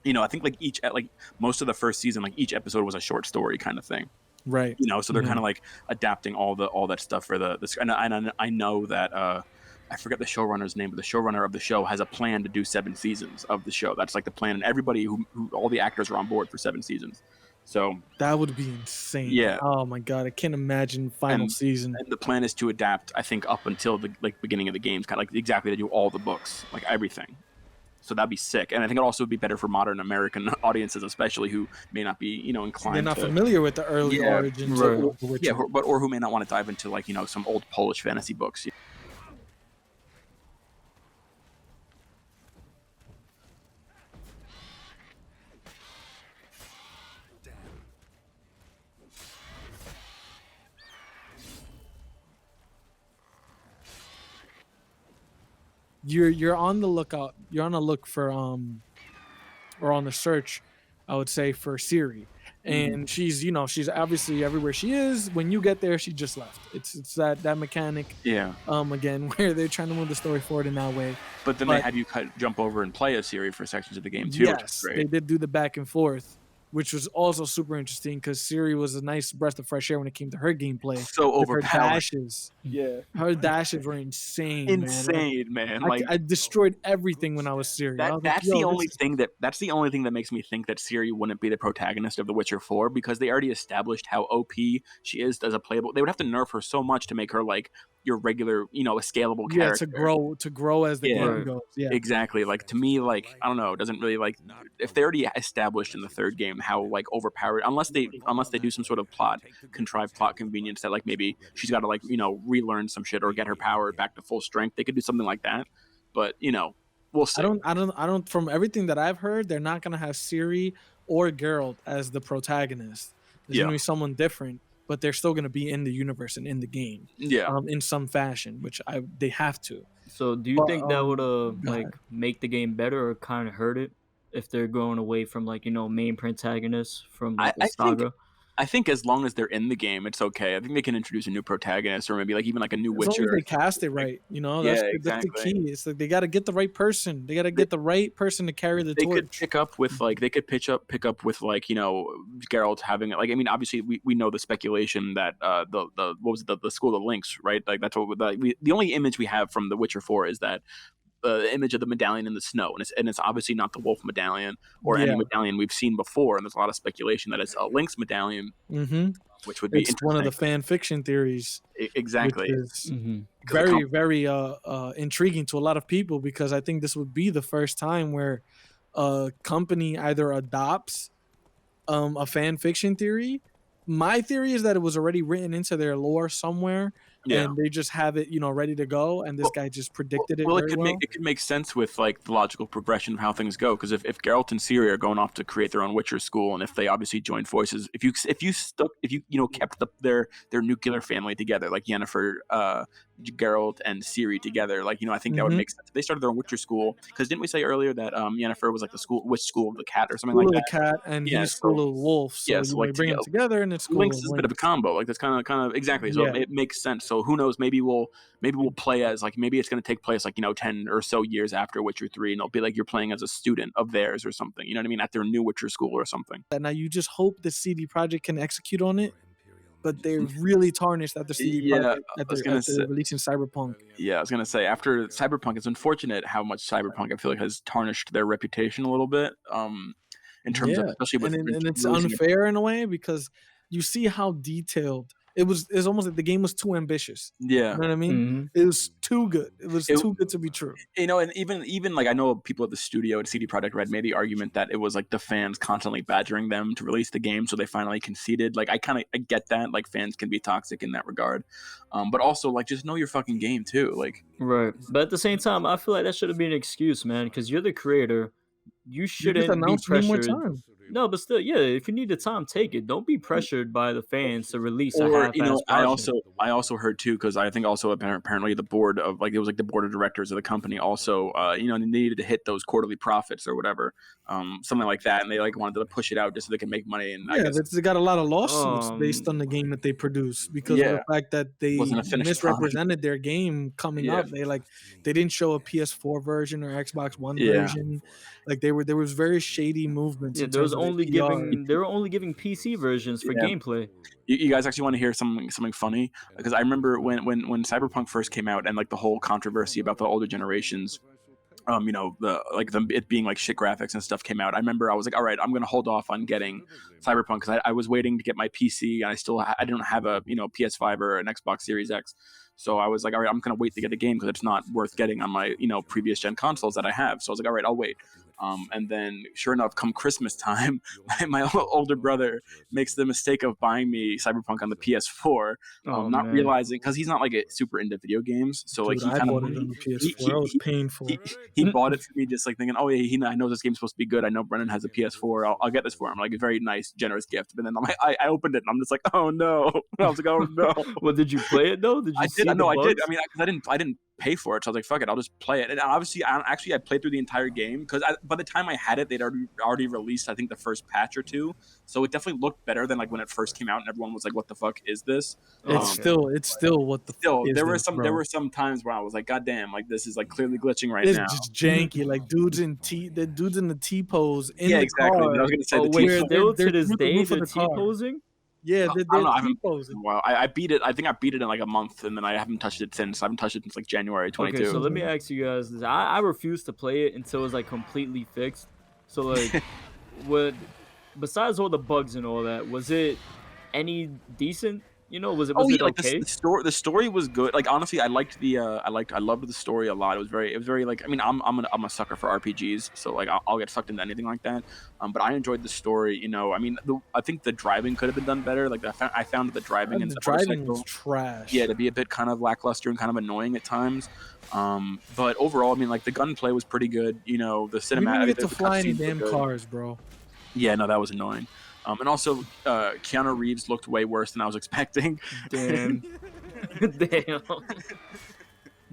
Speaker 2: I think like most of the first season, like each episode was a short story kind of thing.
Speaker 1: Right.
Speaker 2: So they're kind of like adapting all that stuff for the and I know that I forget the showrunner's name, but the showrunner of the show has a plan to do 7 seasons of the show. That's like the plan, and everybody who all the actors are on board for 7 seasons. So
Speaker 1: that would be insane.
Speaker 2: Yeah.
Speaker 1: Oh my god, I can't imagine final season.
Speaker 2: And the plan is to adapt, I think, up until the beginning of the games, kind of like exactly to do all the books, like everything. So that'd be sick, and I think it'd also be better for modern American audiences, especially who may not be, inclined.
Speaker 1: They're not familiar with the early origins of the Witcher.
Speaker 2: Yeah, or who may not want to dive into like some old Polish fantasy books.
Speaker 1: you're on the lookout. You're on a look for or on the search, I would say, for Siri. And she's she's obviously everywhere she is. When you get there, she just left. It's that mechanic.
Speaker 2: Yeah.
Speaker 1: Again, where they're trying to move the story forward in that way.
Speaker 2: But then they had you jump over and play a Siri for sections of the game too.
Speaker 1: Yes, they did do the back and forth, which was also super interesting because Siri was a nice breath of fresh air when it came to her gameplay.
Speaker 2: So overpowered.
Speaker 1: Her dashes. Yeah. Her dashes were insane.
Speaker 2: Insane, man. Like,
Speaker 1: I destroyed everything when I was Siri.
Speaker 2: That's the only thing that makes me think that Siri wouldn't be the protagonist of The Witcher 4, because they already established how OP she is as a playable. They would have to nerf her so much to make her like your regular, a scalable character.
Speaker 1: To grow as the game goes. Yeah.
Speaker 2: Exactly. Like, to me, like, I don't know, it doesn't really, like, if they already established in the third game how like overpowered, unless they do some sort of contrived plot convenience that like maybe she's got to like, relearn some shit or get her power back to full strength. They could do something like that. But, we'll see.
Speaker 1: I don't from everything that I've heard, they're not gonna have Siri or Geralt as the protagonist. There's gonna be someone different, but they're still gonna be in the universe and in the game.
Speaker 2: Yeah.
Speaker 1: In some fashion, which they have to.
Speaker 4: So do you think that would like make the game better or kind of hurt it if they're going away from like, main protagonists from like, the saga?
Speaker 2: I think as long as they're in the game, it's okay. I think they can introduce a new protagonist or maybe like even like a new Witcher.
Speaker 1: As long as they cast it right, that's the key. It's like they got to get the right person. They got to get the right person to carry the torch.
Speaker 2: They could pick up with like Geralt having like, I mean, obviously we know the speculation that the school of Lynx, right? Like that's what the only image we have from The Witcher 4 is that the image of the medallion in the snow, and it's obviously not the wolf medallion or any medallion we've seen before, and there's a lot of speculation that it's a Lynx medallion, which would be
Speaker 1: one of the fan fiction theories.
Speaker 2: Exactly.
Speaker 1: Which is very, very intriguing to a lot of people, because I think this would be the first time where a company either adopts a fan fiction theory. My theory is that it was already written into their lore somewhere, and they just have it, ready to go. And this guy just predicted it. Well,
Speaker 2: it could make sense with like the logical progression of how things go. Because if Geralt and Ciri are going off to create their own Witcher school, and if they obviously join forces, if you kept their nuclear family together, like Yennefer, Geralt, and Ciri together, like I think that would make sense. If they started their own Witcher school, because didn't we say earlier that Yennefer was like the school of the cat or something like that?
Speaker 1: School of the cat, and he's school of the wolf. So so like bring them together, and it's
Speaker 2: Lynx is a bit of a combo. Like that's kind of exactly. So it makes sense. So who knows? Maybe we'll play as like, maybe it's going to take place like 10 or so years after Witcher 3, and it'll be like you're playing as a student of theirs or something. You know what I mean? At their new Witcher school or something.
Speaker 1: And now you just hope the CD Projekt can execute on it, but they're really tarnished at the CD Projekt after releasing CyberPunk.
Speaker 2: Yeah, I was gonna say after CyberPunk, it's unfortunate how much CyberPunk I feel like has tarnished their reputation a little bit. In terms of, especially with,
Speaker 1: and it's unfair in a way, because you see how detailed it was. It's almost like the game was too ambitious.
Speaker 2: Yeah,
Speaker 1: you know what I mean. It was too good. It was too good to be true.
Speaker 2: And even like I know people at the studio at CD Projekt Red made the argument that it was like the fans constantly badgering them to release the game, so they finally conceded. Like I get that. Like fans can be toxic in that regard, but also like just know your fucking game too. Like
Speaker 4: right. But at the same time, I feel like that shouldn't be an excuse, man, because you're the creator. You shouldn't be pressured. No, but still, if you need the time, take it. Don't be pressured by the fans to release a half-assed version.
Speaker 2: I also heard too, because I think also apparently the board of like, it was like the board of directors of the company also they needed to hit those quarterly profits or whatever, something like that, and they like wanted to push it out just so they can make money. And I guess
Speaker 1: they got a lot of lawsuits based on the game that they produced because of the fact that they misrepresented their game coming up. They didn't show a PS4 version or Xbox One version. Like there was very shady movements.
Speaker 4: Yeah, they were only giving PC versions for gameplay.
Speaker 2: You guys actually want to hear something funny? Because I remember when CyberPunk first came out and like the whole controversy about the older generations, it being like shit graphics and stuff came out. I remember I was like, all right, I'm gonna hold off on getting CyberPunk because I was waiting to get my PC and I didn't have a PS5 or an Xbox Series X. So I was like, all right, I'm going to wait to get the game because it's not worth getting on my, previous gen consoles that I have. So I was like, all right, I'll wait. And then sure enough, come Christmas time, my older brother makes the mistake of buying me CyberPunk on the PS4, realizing, because he's not like super into video games. So like
Speaker 1: I bought it on the PS4. I was paying for it.
Speaker 2: He bought it for me just like thinking, oh yeah, I know this game's supposed to be good. I know Brennan has a PS4. I'll get this for him. Like a very nice, generous gift. But then I opened it and I'm just like, oh no. I was like, oh no.
Speaker 4: Well, did you play it though?
Speaker 2: I did. I did. I mean, because I didn't pay for it. So I was like, fuck it, I'll just play it. And obviously, I played through the entire game because by the time I had it, they'd already released, I think, the first patch or two. So it definitely looked better than like when it first came out, and everyone was like, "What the fuck is this?"
Speaker 1: It's still what the
Speaker 2: still
Speaker 1: fuck is
Speaker 2: there were
Speaker 1: this,
Speaker 2: some
Speaker 1: bro?
Speaker 2: there were some times where I was like, "God damn, like this is like clearly glitching right
Speaker 1: It's
Speaker 2: now."
Speaker 1: just janky, like dudes in the T pose in
Speaker 2: Yeah,
Speaker 1: the
Speaker 2: exactly.
Speaker 1: car.
Speaker 2: I was gonna say
Speaker 4: Oh
Speaker 2: the
Speaker 4: wait,
Speaker 2: T.
Speaker 4: still
Speaker 1: they're
Speaker 4: to this
Speaker 1: through the
Speaker 4: day
Speaker 1: roof of
Speaker 4: they're
Speaker 1: the car.
Speaker 4: T-posing?
Speaker 1: Yeah,
Speaker 2: I don't
Speaker 1: they're
Speaker 2: know. I
Speaker 1: T
Speaker 2: haven't.
Speaker 1: posing.
Speaker 2: Wow, I beat it. I think I beat it in like a month, and then I haven't touched it since. I haven't touched it since like January 22.
Speaker 4: Okay, so let me ask you guys this. I refuse to play it until it's like completely fixed. So like, besides all the bugs and all that, was it any decent? You know, was it
Speaker 2: Like
Speaker 4: okay?
Speaker 2: the story was good. Like honestly, I liked I loved the story a lot. It was very like, I mean, I'm a sucker for RPGs, so like I'll get sucked into anything like that. But I enjoyed the story. You know, I mean, I think the driving could have been done better. Like I found the driving in
Speaker 1: The
Speaker 2: the
Speaker 1: driving
Speaker 2: motorcycle,
Speaker 1: was trash.
Speaker 2: yeah, to be a bit kind of lackluster and kind of annoying at times. But overall, I mean, like the gunplay was pretty good. You know, the
Speaker 1: We didn't
Speaker 2: cinematic,
Speaker 1: get to
Speaker 2: the
Speaker 1: fly any
Speaker 2: cutscenes were
Speaker 1: damn
Speaker 2: good.
Speaker 1: cars, bro.
Speaker 2: Yeah, no, that was annoying. And also, Keanu Reeves looked way worse than I was expecting.
Speaker 4: Damn. Damn.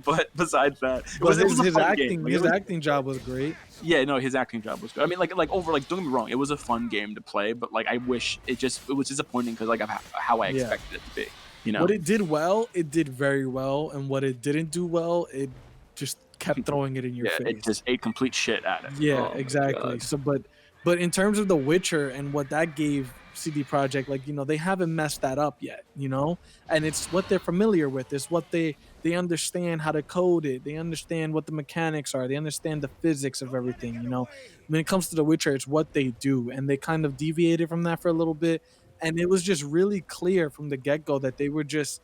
Speaker 2: But besides that, it
Speaker 1: But
Speaker 2: was a
Speaker 1: his
Speaker 2: fun
Speaker 1: acting,
Speaker 2: game. Like,
Speaker 1: his
Speaker 2: it was,
Speaker 1: acting job was great.
Speaker 2: yeah, no, his acting job was good. I mean, like don't get me wrong, it was a fun game to play, but like I wish it was disappointing because like of how I
Speaker 1: Yeah.
Speaker 2: expected it to be. You know,
Speaker 1: What it did well, it did very well, and what it didn't do well, it just kept throwing it in your
Speaker 2: yeah,
Speaker 1: face.
Speaker 2: it just ate complete shit at it.
Speaker 1: Yeah,
Speaker 4: Oh my
Speaker 1: exactly.
Speaker 4: God.
Speaker 1: So, but in terms of The Witcher and what that gave CD Projekt, like, you know, they haven't messed that up yet, you know, and it's what they're familiar with. It's what they understand how to code it. They understand what the mechanics are. They understand the physics of everything. You know, when it comes to The Witcher, it's what they do, and they kind of deviated from that for a little bit. And it was just really clear from the get go that they were just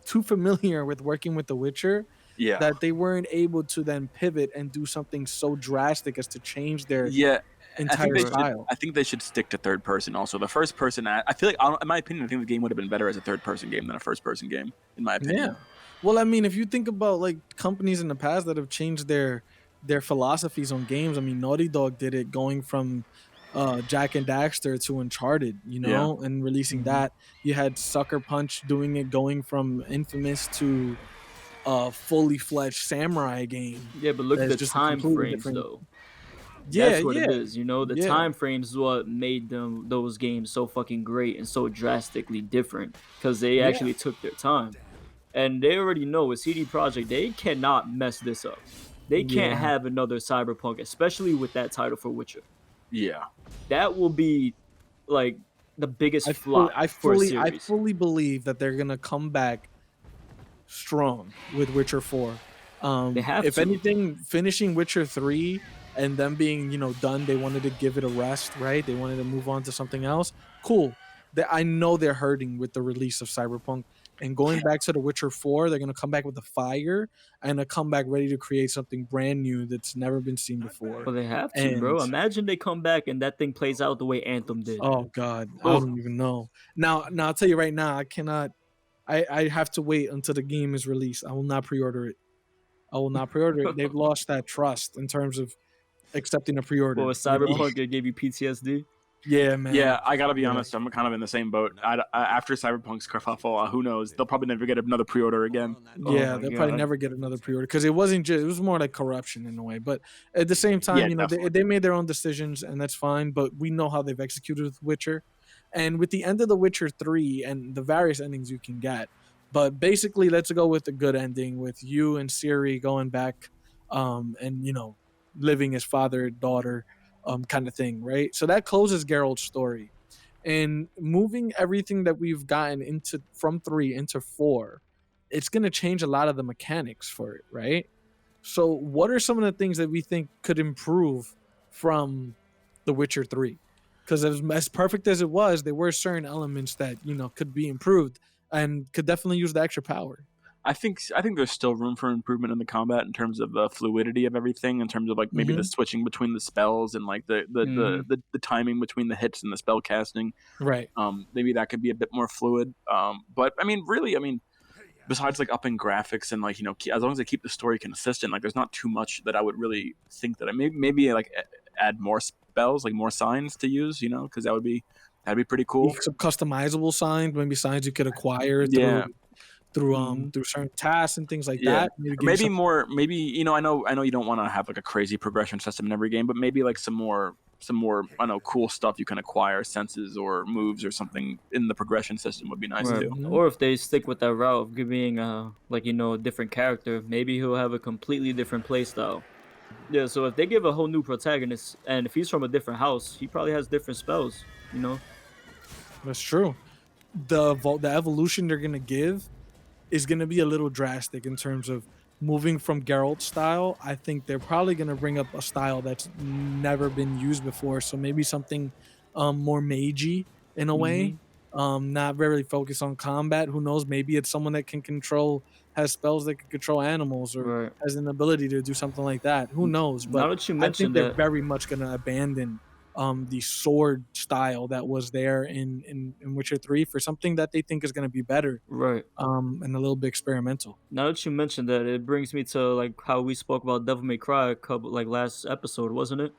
Speaker 1: too familiar with working with The Witcher,
Speaker 2: Yeah,
Speaker 1: that they weren't able to then pivot and do something so drastic as to change their
Speaker 2: yeah.
Speaker 1: entire style.
Speaker 2: I think they should stick to third person. Also, the first person, I feel like, in my opinion, I think the game would have been better as a third person game than a first person game. In my opinion.
Speaker 1: Yeah. Well, I mean, if you think about like companies in the past that have changed their philosophies on games, I mean, Naughty Dog did it going from Jack and Daxter to Uncharted, you know, and releasing that. You had Sucker Punch doing it, going from Infamous to a fully fledged samurai game.
Speaker 4: Yeah, but look at
Speaker 1: That's
Speaker 4: the
Speaker 1: just a
Speaker 4: time
Speaker 1: completely
Speaker 4: frames
Speaker 1: different-
Speaker 4: though.
Speaker 1: Yeah,
Speaker 4: That's what
Speaker 1: yeah.
Speaker 4: it is, you know. The
Speaker 1: Yeah.
Speaker 4: time frames is what made those games so fucking great and so drastically different because they actually took their time, and they already know with CD Projekt they cannot mess this up. They can't
Speaker 1: Yeah.
Speaker 4: have another Cyberpunk, especially with that title for Witcher.
Speaker 2: Yeah.
Speaker 4: That will be like the biggest flop
Speaker 1: I
Speaker 4: for a
Speaker 1: fully
Speaker 4: series.
Speaker 1: believe that they're gonna come back strong with Witcher 4.
Speaker 4: They have
Speaker 1: If
Speaker 4: to.
Speaker 1: anything, finishing Witcher 3 and them being, you know, done, they wanted to give it a rest, right? They wanted to move on to something else. Cool. I know they're hurting with the release of Cyberpunk. And going back to The Witcher 4, they're going to come back with a fire and a comeback ready to create something brand new that's never been seen before.
Speaker 4: Well, they have to, bro.
Speaker 1: And-
Speaker 4: Imagine they come back and that thing plays out the way Anthem did.
Speaker 1: Oh God, I
Speaker 4: Oh.
Speaker 1: don't even know. Now I'll tell you right now, I cannot. I have to wait until the game is released. I will not pre-order it. I will not pre-order it. They've lost that trust in terms of accepting a pre-order.
Speaker 4: Well, with Cyberpunk, it gave you PTSD.
Speaker 1: Yeah, man.
Speaker 2: Yeah, I gotta be
Speaker 1: Yeah.
Speaker 2: honest. I'm kind of in the same boat. After Cyberpunk's kerfuffle, who knows? They'll probably never get another pre-order again.
Speaker 4: Oh
Speaker 1: Yeah,
Speaker 4: my
Speaker 1: they'll probably
Speaker 4: God.
Speaker 1: never get another pre-order because it wasn't just. It was more like corruption in a way. But at the same time,
Speaker 2: Yeah,
Speaker 1: you know,
Speaker 2: definitely.
Speaker 1: they made their own decisions and that's fine. But we know how they've executed with Witcher, and with the end of The Witcher 3 and the various endings you can get. But basically, let's go with the good ending with you and Ciri going back, and you know, living as father daughter, kind of thing, right? So that closes Geralt's story, and moving everything that we've gotten into from 3 into 4, it's gonna change a lot of the mechanics for it, right? So, what are some of the things that we think could improve from The Witcher 3? Because as perfect as it was, there were certain elements that, you know, could be improved and could definitely use the extra power.
Speaker 2: I think there's still room for improvement in the combat in terms of the fluidity of everything, in terms of like maybe the switching between the spells and like the timing between the hits and the spell casting.
Speaker 1: Right.
Speaker 2: Maybe that could be a bit more fluid. But I mean, really, besides like upping graphics and like, you know, as long as they keep the story consistent, like there's not too much that I would really think that maybe like add more spells, like more signs to use, you know, because that'd be pretty cool.
Speaker 1: Some customizable signs, maybe signs you could acquire
Speaker 2: Yeah.
Speaker 1: through certain tasks and things like that.
Speaker 2: Maybe more. Maybe I know you don't want to have like a crazy progression system in every game, but maybe like some more I don't know, cool stuff you can acquire, senses or moves or something in the progression system would be nice too.
Speaker 4: Or if they stick with that route of giving like a different character, maybe he'll have a completely different play style. Yeah, so if they give a whole new protagonist, and if he's from a different house, he probably has different spells.
Speaker 1: That's true. The evolution they're gonna give is gonna be a little drastic in terms of moving from Geralt's style. I think they're probably gonna bring up a style that's never been used before. So maybe something more magey in a way. Not very focused on combat. Who knows? Maybe it's someone that has spells that can control animals, or has an ability to do something like that. Who knows? But
Speaker 4: now that you
Speaker 1: I think
Speaker 4: mentioned
Speaker 1: they're very much gonna abandon the sword style that was there in Witcher 3 for something that they think is going to be better, and a little bit experimental.
Speaker 4: Now that you mentioned that, it brings me to like how we spoke about Devil May Cry a couple last episode, wasn't it?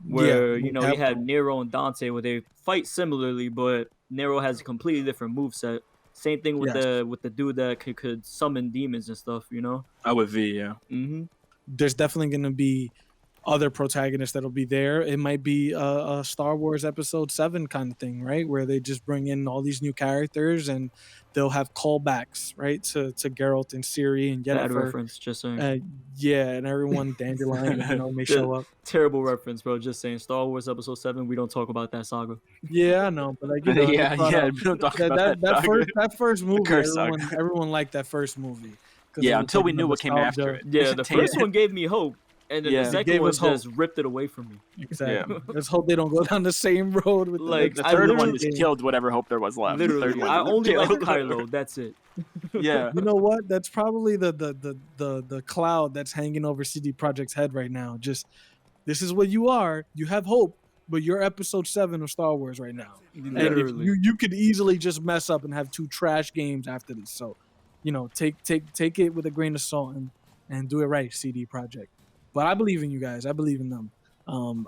Speaker 4: Where you had Nero and Dante, where they fight similarly, but Nero has a completely different moveset. Same thing with the dude that could summon demons and stuff.
Speaker 2: With V,
Speaker 1: There's definitely going to be other protagonists that'll be there. It might be a Star Wars Episode 7 kind of thing, right? Where they just bring in all these new characters and they'll have callbacks, right? To Geralt and Ciri and Yennefer.
Speaker 4: Bad reference, just saying.
Speaker 1: And everyone, Dandelion, may show up.
Speaker 4: Terrible reference, bro. Just saying. Star Wars Episode 7, we don't talk about that saga.
Speaker 1: Yeah, I know. But like, we don't talk about that first movie, everyone liked that first movie.
Speaker 2: Yeah, until we knew what came after it.
Speaker 4: Yeah, the first one gave me hope. And then the second one just ripped it away from me.
Speaker 1: Exactly. Let's hope they don't go down the same road with
Speaker 2: the third one just killed whatever hope there was left.
Speaker 4: Literally, I only like Kylo. That's it.
Speaker 2: Yeah.
Speaker 1: You know what? That's probably the cloud that's hanging over CD Projekt's head right now. Just, this is what you are. You have hope, but you're Episode 7 of Star Wars right now.
Speaker 4: Literally.
Speaker 1: And you could easily just mess up and have 2 trash games after this. So, take it with a grain of salt and do it right, CD Projekt. But I believe in you guys. I believe in them.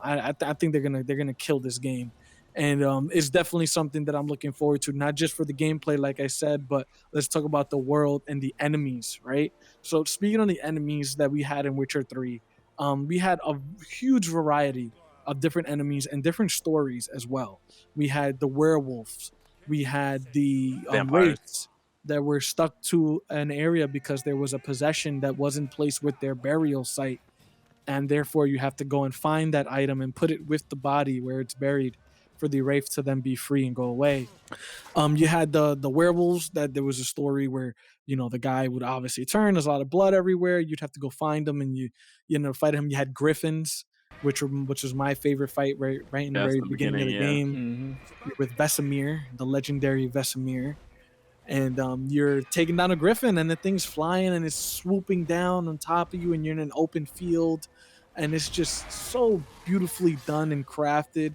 Speaker 1: I think they're gonna kill this game, and it's definitely something that I'm looking forward to. Not just for the gameplay, like I said, but let's talk about the world and the enemies, right? So speaking on the enemies that we had in Witcher 3, we had a huge variety of different enemies and different stories as well. We had the werewolves. We had the wraiths that were stuck to an area because there was a possession that wasn't placed with their burial site. And therefore, you have to go and find that item and put it with the body where it's buried for the wraith to then be free and go away. You had the werewolves, that there was a story where, the guy would obviously turn. There's a lot of blood everywhere. You'd have to go find him and you fight him. You had griffins, which was my favorite fight right in the very beginning of the game. With Vesemir, the legendary Vesemir. And you're taking down a griffin and the thing's flying and it's swooping down on top of you and you're in an open field and it's just so beautifully done and crafted.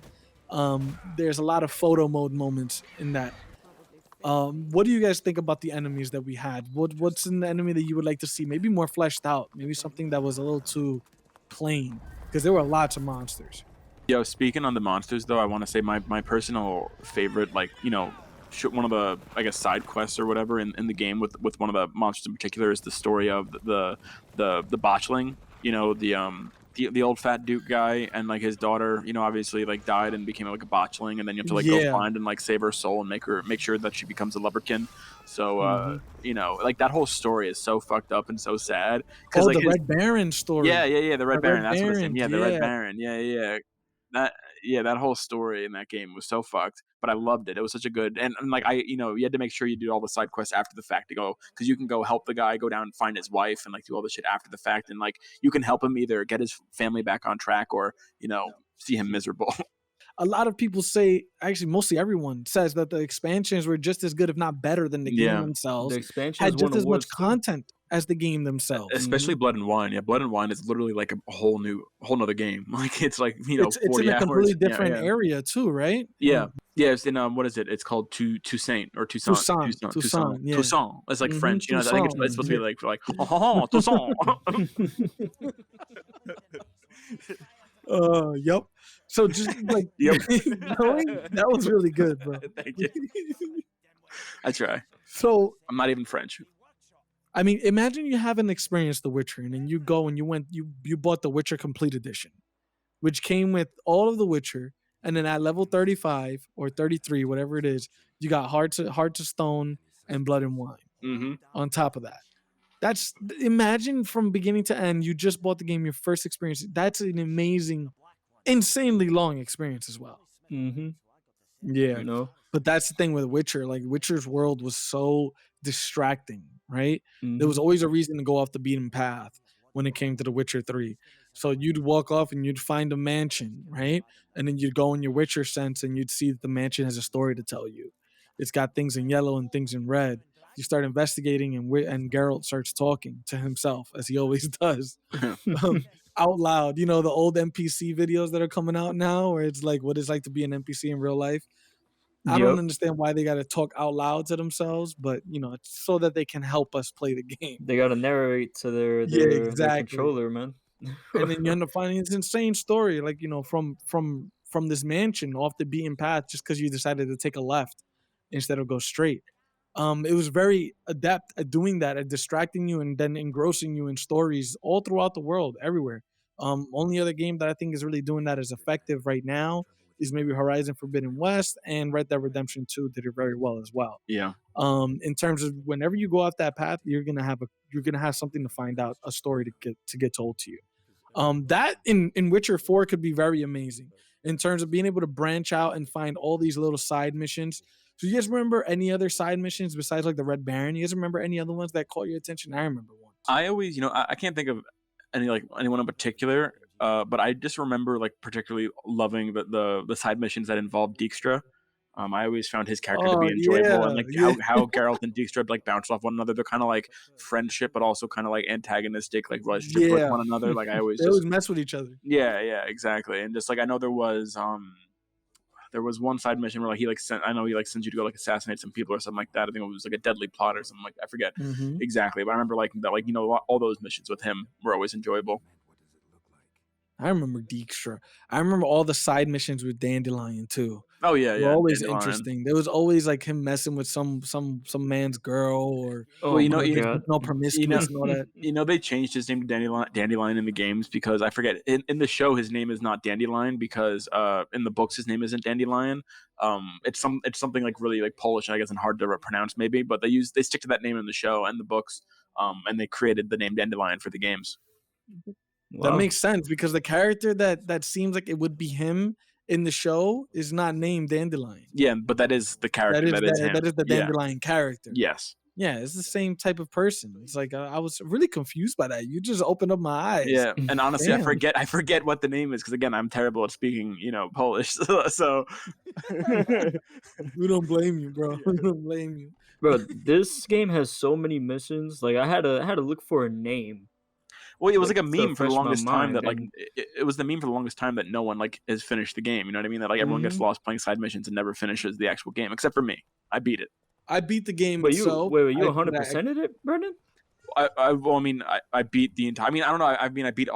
Speaker 1: There's a lot of photo mode moments in that. What do you guys think about the enemies that we had? What's an enemy that you would like to see maybe more fleshed out, maybe something that was a little too plain, because there were lots of monsters?
Speaker 2: Yo, speaking on the monsters though, I want to say my personal favorite, one of the, I guess, side quests or whatever in the game with one of the monsters in particular is the story of the botchling, the old fat Duke guy and his daughter, obviously died and became a botchling, and then you have to go find and save her soul and make sure that she becomes a loverkin. So that whole story is so fucked up and so sad.
Speaker 1: The Red Baron story.
Speaker 2: The Red Baron. That's what it's in. Yeah, the Red Baron. That whole story in that game was so fucked, but I loved it. It was such a good, and you had to make sure you do all the side quests after the fact to go, because you can go help the guy go down and find his wife and do all the shit after the fact, and you can help him either get his family back on track or see him miserable.
Speaker 1: A lot of people say, actually mostly everyone says, that the expansions were just as good, if not better, than the game themselves.
Speaker 4: The expansions
Speaker 1: had just as much content as the game themselves.
Speaker 2: Especially Blood and Wine. Yeah, Blood and Wine is literally a whole nother game. It's 40
Speaker 1: it's in a completely different area too, right?
Speaker 2: Yeah. Yeah, it's in what is it? It's called Toussaint or Toussaint.
Speaker 1: Toussaint.
Speaker 2: Yeah. Toussaint. It's French.
Speaker 1: Toussaint.
Speaker 2: I think it's supposed to be oh, Toussaint.
Speaker 1: Yep. So just that was really good, bro.
Speaker 2: Thank you. I try.
Speaker 1: So
Speaker 2: I'm not even French.
Speaker 1: I mean, imagine you haven't experienced The Witcher, and then you go and you bought The Witcher Complete Edition, which came with all of The Witcher, and then at level 35 or 33, whatever it is, you got Heart to Stone and Blood and Wine on top of that. That's imagine from beginning to end, you just bought the game, your first experience. That's an amazing, insanely long experience as well. Yeah, but that's the thing with Witcher. Like Witcher's world was so distracting, right? There was always a reason to go off the beaten path when it came to The Witcher 3. So you'd walk off and you'd find a mansion, right? And then you'd go in your Witcher sense and you'd see that the mansion has a story to tell you. It's got things in yellow and things in red. You start investigating, and Geralt starts talking to himself, as he always does, out loud. You know, the old NPC videos that are coming out now, where it's like what it's like to be an NPC in real life. I don't understand why they got to talk out loud to themselves, but, you know, it's so that they can help us play the game.
Speaker 4: They got to narrate to their controller, man.
Speaker 1: And then you end up finding this insane story, like, you know, from this mansion off the beaten path just because you decided to take a left instead of go straight. It was very adept at doing that, at distracting you and then engrossing you in stories all throughout the world, everywhere. Only other game that I think is really doing that as effective right now is maybe Horizon Forbidden West, and Red Dead Redemption 2 did it very well as well.
Speaker 2: Yeah.
Speaker 1: In terms of whenever you go off that path, you're gonna have something to find out, a story to get told to you. That in Witcher 4 could be very amazing in terms of being able to branch out and find all these little side missions. So you guys remember any other side missions besides like the Red Baron? You guys remember any other ones that caught your attention? I remember one.
Speaker 2: I always, you know, I can't think of anyone in particular, but I just remember like particularly loving the side missions that involved Dijkstra. I always found his character to be enjoyable, and like how Geralt and Dijkstra like bounce off one another. They're kind of like friendship, but also kind of like antagonistic, like relationship with one another. Like I always
Speaker 1: always mess with each other.
Speaker 2: Yeah, exactly. And just like I know there was one side mission where like he sends you to go like assassinate some people or something like that. I think it was like a deadly plot or something like that. I forget exactly, but I remember like that, like, you know, all those missions with him were always enjoyable.
Speaker 1: I remember Dijkstra. I remember all the side missions with Dandelion too.
Speaker 2: Oh yeah,
Speaker 1: They're always interesting. There was always like him messing with some man's girl, or no promiscuous and all that.
Speaker 2: You know, they changed his name to Dandelion in the games because I forget in the show his name is not Dandelion because in the books his name isn't Dandelion. It's something like really like Polish, I guess, and hard to pronounce maybe, but they stick to that name in the show and the books, and they created the name Dandelion for the games.
Speaker 1: Wow. That makes sense because the character that seems like it would be him in the show is not named Dandelion.
Speaker 2: Yeah, but that is the character. That is him.
Speaker 1: That is the Dandelion character.
Speaker 2: Yes.
Speaker 1: Yeah, it's the same type of person. It's like I was really confused by that. You just opened up my eyes.
Speaker 2: Yeah, and honestly, I forget what the name is because again, I'm terrible at speaking, you know, Polish. So
Speaker 1: we don't blame you, bro. We don't blame you,
Speaker 4: bro. This game has so many missions. Like I had to look for a name.
Speaker 2: Well, it was like a meme for the longest time that like it was the meme for the longest time that no one like has finished the game. You know what I mean? That like everyone gets lost playing side missions and never finishes the actual game, except for me. I beat it.
Speaker 1: I beat the game.
Speaker 4: Wait, you 100%ed it, Brendan?
Speaker 2: I beat the entire. I mean, I don't know. I beat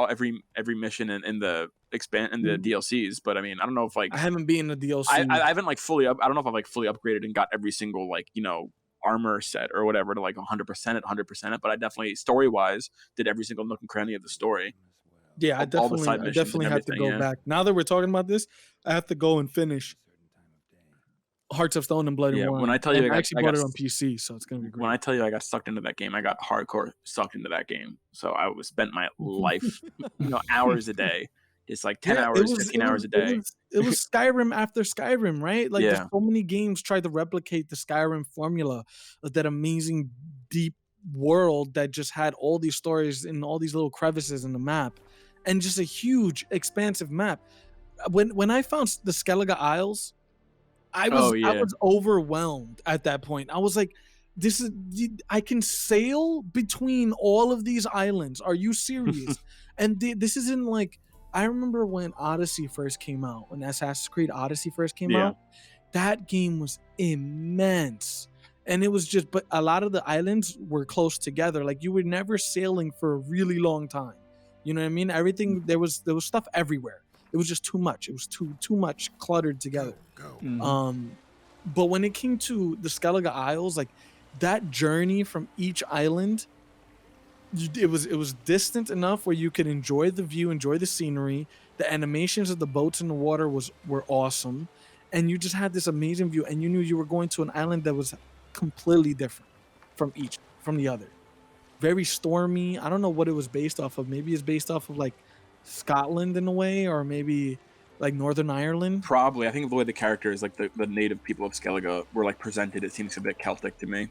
Speaker 2: every mission in the DLCs, but I mean, I don't know if like
Speaker 1: I haven't beaten the DLC.
Speaker 2: I haven't like fully. I don't know if I've like fully upgraded and got every single like, you know, armor set or whatever to like 100% it, but I definitely story wise did every single nook and cranny of the story.
Speaker 1: Yeah, I definitely have to go back. Now that we're talking about this, I have to go and finish Hearts of Stone and Blood and Wine.
Speaker 2: When I tell you,
Speaker 1: I actually bought it on PC, so it's gonna be great.
Speaker 2: When I tell you I got sucked into that game, I got hardcore sucked into that game. So I spent my life, you know, hours a day. It's like 10 hours, 15 hours a day.
Speaker 1: It was Skyrim after Skyrim, right? Like so many games tried to replicate the Skyrim formula of that amazing deep world that just had all these stories in all these little crevices in the map and just a huge expansive map. When I found the Skellige Isles, I was overwhelmed at that point. I was like, I can sail between all of these islands. Are you serious? And this isn't like, I remember when Odyssey first came out, when Assassin's Creed Odyssey first came out, that game was immense. And it was just, but a lot of the islands were close together. Like you were never sailing for a really long time. You know what I mean? Everything, there was stuff everywhere. It was just too much. It was too much cluttered together. But when it came to the Skellige Isles, like that journey from each island it was distant enough where you could enjoy the view, enjoy the scenery. The animations of the boats in the water were awesome, and you just had this amazing view, and you knew you were going to an island that was completely different from the other. Very stormy. I don't know what it was based off of. Maybe it's based off of like Scotland in a way, or maybe like Northern Ireland.
Speaker 2: Probably. I think the way the characters, like the native people of Skellige, were like presented, it seems a bit Celtic to me.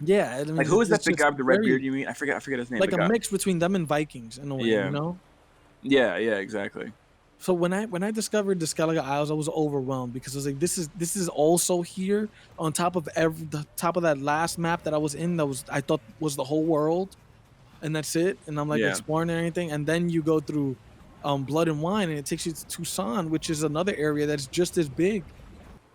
Speaker 1: Yeah, I mean,
Speaker 2: like who is that big guy with the red beard? You mean? I forget his name.
Speaker 1: Like a mix between them and Vikings in a way.
Speaker 2: Yeah.
Speaker 1: You know.
Speaker 2: Yeah, exactly.
Speaker 1: So when I discovered the Skellige Isles, I was overwhelmed because I was like, this is also here on top of the top of that last map that I was in. I thought was the whole world, and that's it. And I'm like exploring and everything, and then you go through Blood and Wine, and it takes you to Tucson, which is another area that's just as big.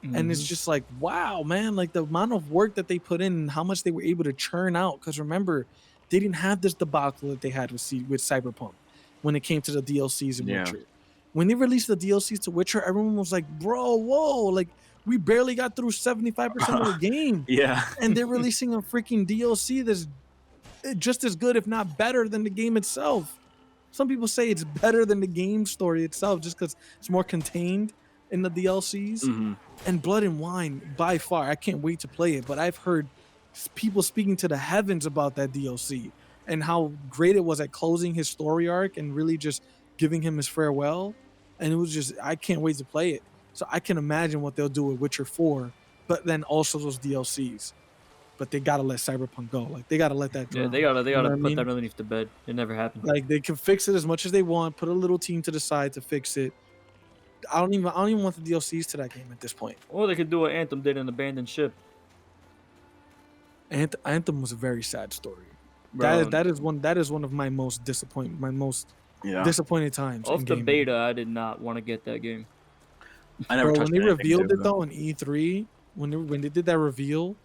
Speaker 1: And it's just like, wow, man, like the amount of work that they put in and how much they were able to churn out. Because remember, they didn't have this debacle that they had with Cyberpunk when it came to the DLCs in Witcher. When they released the DLCs to Witcher, everyone was like, bro, whoa, like we barely got through 75% of the game. And they're releasing a freaking DLC that's just as good, if not better, than the game itself. Some people say it's better than the game story itself just because it's more contained in the DLCs. And Blood and Wine, by far, I can't wait to play it, but I've heard people speaking to the heavens about that DLC and how great it was at closing his story arc and really just giving him his farewell. And it was just, I can't wait to play it. So I can imagine what they'll do with Witcher 4, but then also those DLCs. But they gotta let Cyberpunk go. Like they gotta let that go.
Speaker 4: Yeah, they gotta put that underneath the bed. It never happened.
Speaker 1: Like they can fix it as much as they want, put a little team to the side to fix it. I don't even want the DLCs to that game at this point.
Speaker 4: Or they could do what Anthem did, an abandoned ship.
Speaker 1: Anthem was a very sad story. That is one of my most disappointed times.
Speaker 4: Off the beta, I did not want to get that game.
Speaker 2: I never touched
Speaker 1: when they revealed it though in E3, when they did that reveal,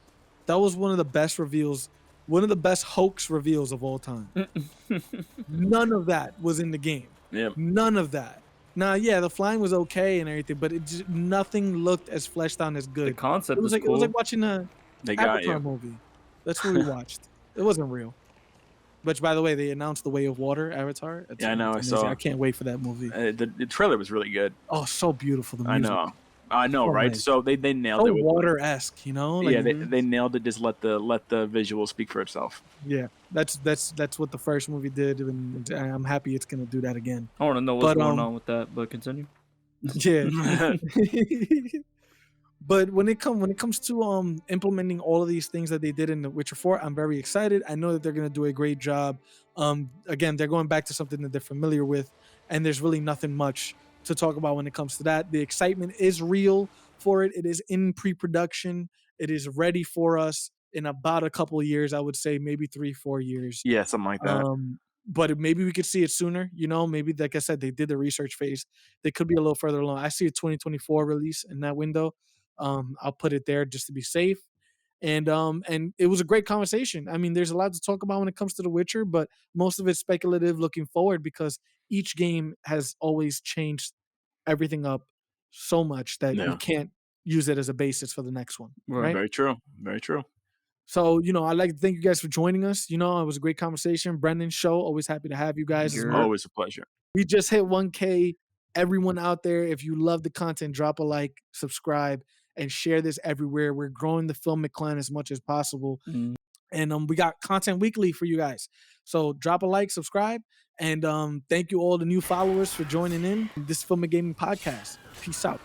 Speaker 1: that was one of the best reveals, one of the best hoax reveals of all time. None of that was in the game. None of that. Now, yeah, the flying was okay and everything, but nothing looked as fleshed out as good.
Speaker 4: The concept was cool.
Speaker 1: It was like watching a Avatar movie. That's what we watched. It wasn't real. Which, by the way, they announced The Way of Water, Avatar.
Speaker 2: I know. I saw.
Speaker 1: I can't wait for that movie.
Speaker 2: The trailer was really good.
Speaker 1: Oh, so beautiful. The music.
Speaker 2: I know, right? Nice. So they nailed it. With
Speaker 1: water-esque, you know? Like,
Speaker 2: they nailed it. Just let the visual speak for itself.
Speaker 1: Yeah, that's what the first movie did, and I'm happy it's gonna do that again.
Speaker 4: I want to know what's going on with that, but continue.
Speaker 1: Yeah. But when it comes to implementing all of these things that they did in The Witcher 4, I'm very excited. I know that they're gonna do a great job. Again, they're going back to something that they're familiar with, and there's really nothing much to talk about when it comes to that. The excitement is real for it. It is in pre-production. It is ready for us in about a couple of years. I would say maybe 3-4 years.
Speaker 2: Yeah, something like that.
Speaker 1: But maybe we could see it sooner. You know, maybe like I said, they did the research phase. They could be a little further along. I see a 2024 release in that window. I'll put it there just to be safe. And it was a great conversation. I mean, there's a lot to talk about when it comes to The Witcher, but most of it's speculative looking forward because each game has always changed everything up so much that you can't use it as a basis for the next one. Right?
Speaker 2: Very true. Very true.
Speaker 1: So, I'd like to thank you guys for joining us. It was a great conversation. Brendan's show, always happy to have you guys.
Speaker 2: Always a pleasure.
Speaker 1: We just hit 1K. Everyone out there, if you love the content, drop a like, subscribe, and share this everywhere. We're growing the Filmic clan as much as possible. And we got content weekly for you guys. So drop a like, subscribe, and thank you all the new followers for joining in. This Filmic Gaming Podcast. Peace out.